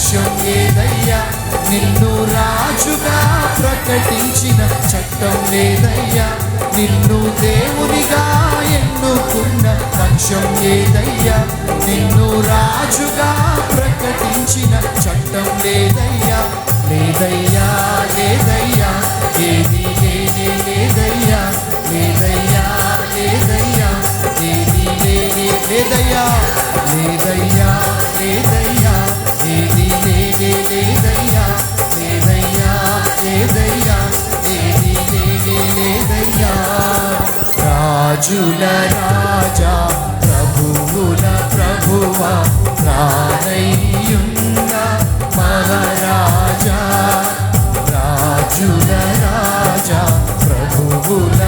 వంశం లేదయ్యా, నిన్ను రాజుగా ప్రకటించిన చట్టం లేదయ్యా, నిన్ను దేవునిగా ఎన్నుకున్న వంశం లేదయ్యా, నిన్ను రాజుగా ప్రకటించిన చట్టం లేదయ్యా, లేదయ్యా లేదయ్యా, ఏది లేనే లేదయ్యా, లేదయ్యా లేదయ్యా, ఏది లేనే లేదయ్యా, లేదయ్యా లేదయ్యా, ఏది లేనే లేదయ్యా, లేదయ్యా లేదయ్యా, ఏది లేనే లేదయ్యా. రాజుల రాజా ప్రభువుల ప్రభువా, రానయ్యున్న మహారాజా, రాజుల రాజా ప్రభువుల